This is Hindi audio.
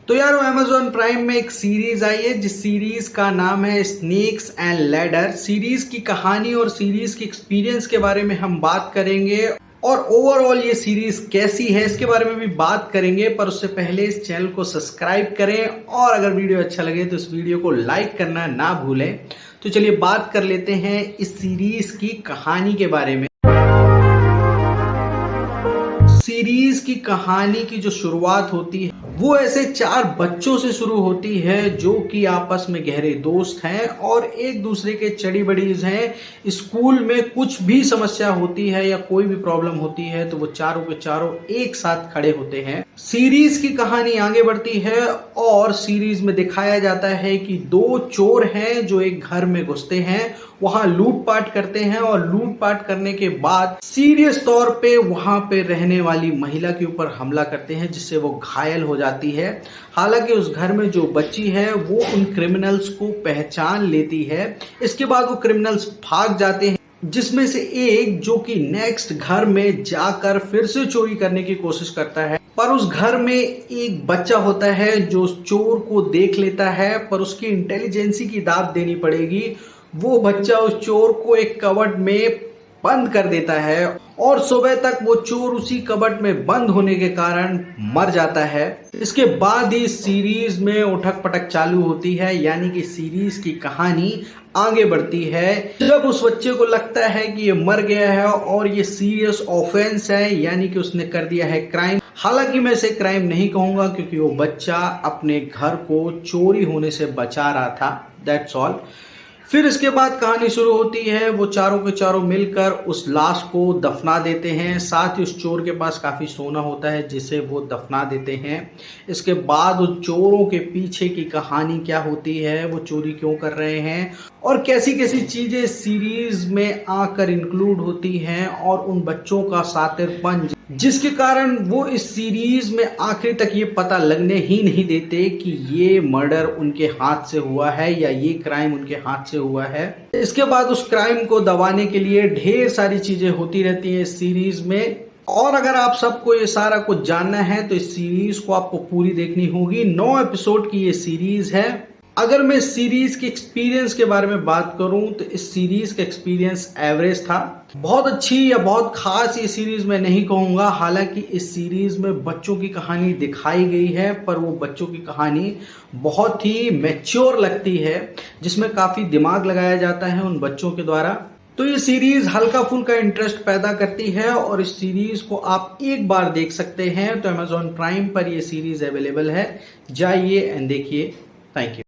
तो यार अमेजोन प्राइम में एक सीरीज आई है जिस सीरीज का नाम है स्नेक्स एंड लैडर। सीरीज की कहानी और सीरीज की एक्सपीरियंस के बारे में हम बात करेंगे और ओवरऑल ये सीरीज कैसी है इसके बारे में भी बात करेंगे। पर उससे पहले इस चैनल को सब्सक्राइब करें और अगर वीडियो अच्छा लगे तो इस वीडियो को लाइक करना ना भूलें। तो चलिए बात कर लेते हैं इस सीरीज की कहानी के बारे में। सीरीज की कहानी की जो शुरुआत होती है वो ऐसे चार बच्चों से शुरू होती है जो कि आपस में गहरे दोस्त हैं और एक दूसरे के चड़ी बड़ीज हैं। स्कूल में कुछ भी समस्या होती है या कोई भी प्रॉब्लम होती है तो वो चारों के चारों एक साथ खड़े होते हैं। सीरीज की कहानी आगे बढ़ती है और सीरीज में दिखाया जाता है कि दो चोर हैं जो एक घर में घुसते हैं, वहां लूटपाट करते हैं और लूटपाट करने के बाद सीरियस तौर पे वहां पे रहने वाली महिला के ऊपर हमला करते हैं जिससे वो घायल हो जाती है। हालांकि उस घर में जो बच्ची है वो उन क्रिमिनल्स को पहचान लेती है। इसके बाद वो क्रिमिनल्स भाग जाते हैं जिसमें से एक जो कि नेक्स्ट घर में जाकर फिर से चोरी करने की कोशिश करता है। पर उस घर में एक बच्चा होता है जो चोर को देख लेता है, पर उसकी इंटेलिजेंसी की दाद देनी पड़ेगी। वो बच्चा उस चोर को एक कबर्ड में बंद कर देता है और सुबह तक वो चोर उसी कबर्ड में बंद होने के कारण मर जाता है। इसके बाद ही सीरीज में उठक पटक चालू होती है, यानी कि सीरीज की कहानी आगे बढ़ती है जब उस बच्चे को लगता है कि ये मर गया है और ये सीरियस ऑफेंस है, यानी कि उसने कर दिया है क्राइम। हालांकि मैं इसे क्राइम नहीं कहूंगा क्योंकि वो बच्चा अपने घर को चोरी होने से बचा रहा था, दैट्स ऑल। फिर इसके बाद कहानी शुरू होती है। वो चारों के चारों मिलकर उस लाश को दफना देते हैं। साथ ही उस चोर के पास काफी सोना होता है जिसे वो दफना देते हैं। इसके बाद उस चोरों के पीछे की कहानी क्या होती है, वो चोरी क्यों कर रहे हैं और कैसी कैसी चीजें सीरीज में आकर इंक्लूड होती हैं और उन बच्चों का सातिरपन जिसके कारण वो इस सीरीज में आखिर तक ये पता लगने ही नहीं देते कि ये मर्डर उनके हाथ से हुआ है या ये क्राइम उनके हाथ से हुआ है। इसके बाद उस क्राइम को दबाने के लिए ढेर सारी चीजें होती रहती हैं इस सीरीज में। और अगर आप सबको ये सारा कुछ जानना है तो इस सीरीज को आपको पूरी देखनी होगी। 9 एपिसोड की ये सीरीज है। अगर मैं इस सीरीज के एक्सपीरियंस के बारे में बात करूं तो इस सीरीज का एक्सपीरियंस एवरेज था। बहुत अच्छी या बहुत खास ये सीरीज मैं नहीं कहूंगा। हालांकि इस सीरीज में बच्चों की कहानी दिखाई गई है पर वो बच्चों की कहानी बहुत ही मैच्योर लगती है जिसमें काफी दिमाग लगाया जाता है उन बच्चों के द्वारा। तो ये सीरीज हल्का फुल्का इंटरेस्ट पैदा करती है और इस सीरीज को आप एक बार देख सकते हैं। तो अमेजोन प्राइम पर ये सीरीज अवेलेबल है, जाइए एंड देखिए। Thank you.